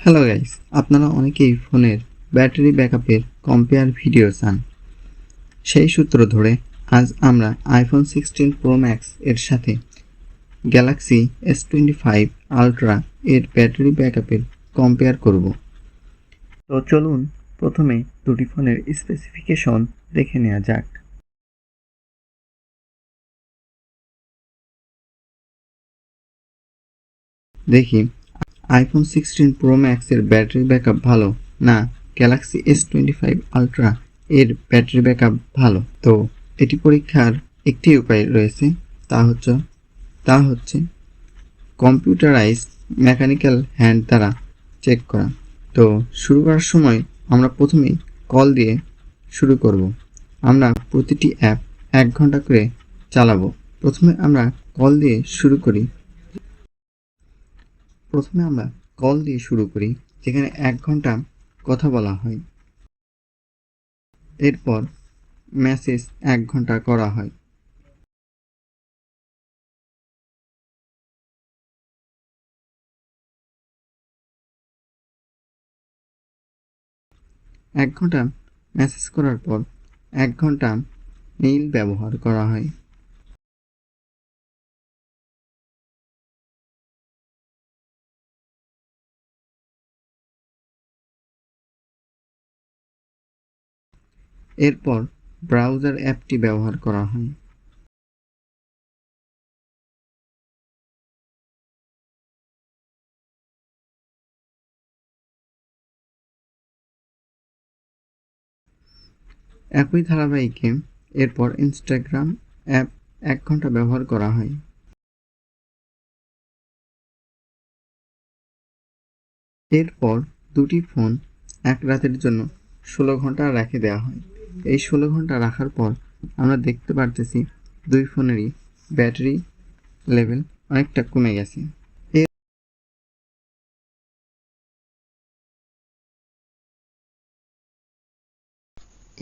Hello guys, আপনারা অনেকেই ফোনের ব্যাটারি ব্যাকআপের কম্পেয়ার ভিডিও চান। সেই সূত্র ধরে আজ আমরা আইফোন 16 প্রো ম্যাক্স এর সাথে গ্যালাক্সি S25 আলট্রা এর ব্যাটারি ব্যাকআপের কম্পেয়ার করব। তো চলুন প্রথমে দুটি ফোনের স্পেসিফিকেশন দেখে নেওয়া যাক। দেখি আইফোন 16 প্রো ম্যাক্স এর ব্যাটারি ব্যাকআপ ভালো না গ্যালাক্সি S25 আলট্রা এর ব্যাটারি ব্যাকআপ ভালো। তো এটি পরীক্ষার একটি উপায় রয়েছে, তা হচ্ছে কম্পিউটারাইজড মেকানিক্যাল হ্যান্ড দ্বারা চেক করা। তো শুরু করার সময় আমরা প্রথমেই কল দিয়ে শুরু করব। আমরা প্রতিটি অ্যাপ 1 ঘন্টা করে চালাবো। প্রথমে আমরা কল দিয়ে শুরু করি যেখানে 1 ঘন্টা কথা বলা হয়। এরপর মেসেজ 1 ঘন্টা করা হয়। এক ঘন্টা মেসেজ করার পর 1 ঘন্টা মেইল ব্যবহার করা হয়। এরপর ব্রাউজার অ্যাপটি ব্যবহার করা হয়। একই ধারাবাহিকে এরপর ইনস্টাগ্রাম অ্যাপ 1 ঘন্টা ব্যবহার করা হয়। এরপর দুটি ফোন এক রাতের জন্য 16 ঘন্টা রেখে দেওয়া হয়। এই 16 ঘন্টা রাখার পর আমরা দেখতে পারতেছি দুই ফোনেরই ব্যাটারি লেভেল অনেকটা কমে গেছে।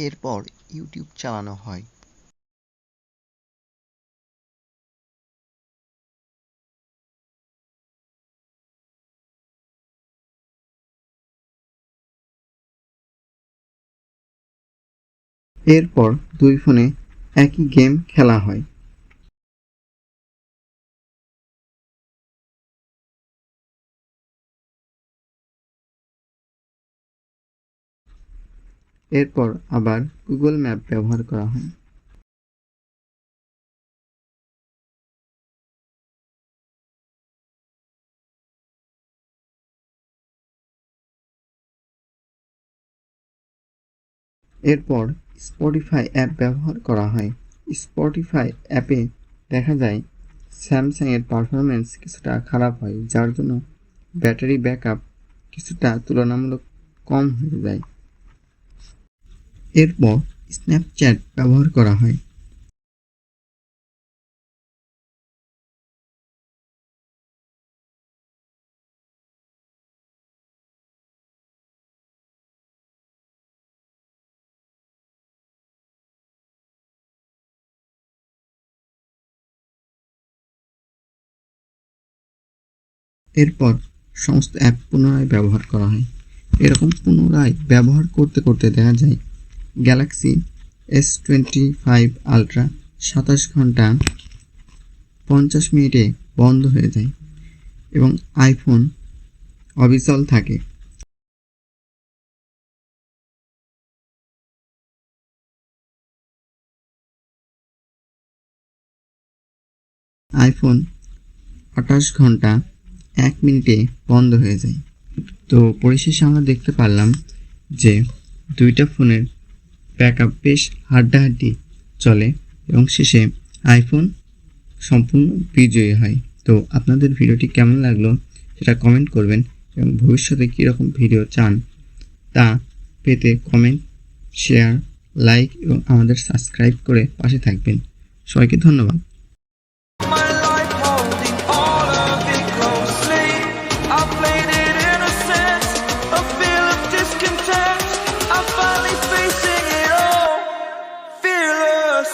এরপর ইউটিউব চালানো হয়। এরপর দুই ফোনে একই গেম খেলা হয়। এরপর আবার গুগল ম্যাপ ব্যবহার করা হয়। এরপর স্পটিফাই অ্যাপ ব্যবহার করা হয়। স্পটিফাই অ্যাপে দেখা যায় স্যামসাংয়ের পারফরমেন্স কিছুটা খারাপ হয়, যার জন্য ব্যাটারি ব্যাকআপ কিছুটা তুলনামূলক কম হয়ে যায়। এরপর স্ন্যাপচ্যাট ব্যবহার করা হয়। এরপর সমস্ত অ্যাপ পুনরায় ব্যবহার করা হয়। এরকম পুনরায় ব্যবহার করতে করতে দেখা যায় গ্যালাক্সি S25 আলট্রা 27 ঘন্টা 50 মিনিটে বন্ধ হয়ে যায় এবং আইফোন অবিচল থাকে। আইফোন 28 ঘন্টা 1 মিনিটে বন্ধ হয়ে যায়। তো পরিশেষে আমরা দেখতে পারলাম যে দুইটা ফোনের ব্যাকআপ বেশ হাড্ডাহাড্ডি চলে এবং শেষে আইফোন সম্পূর্ণ বিজয়ী হয়। তো আপনাদের ভিডিওটি কেমন লাগলো সেটা কমেন্ট করবেন এবং ভবিষ্যতে কীরকম ভিডিও চান তা পেতে কমেন্ট, শেয়ার, লাইক এবং আমাদের সাবস্ক্রাইব করে পাশে থাকবেন। সবাইকে ধন্যবাদ। Fearless.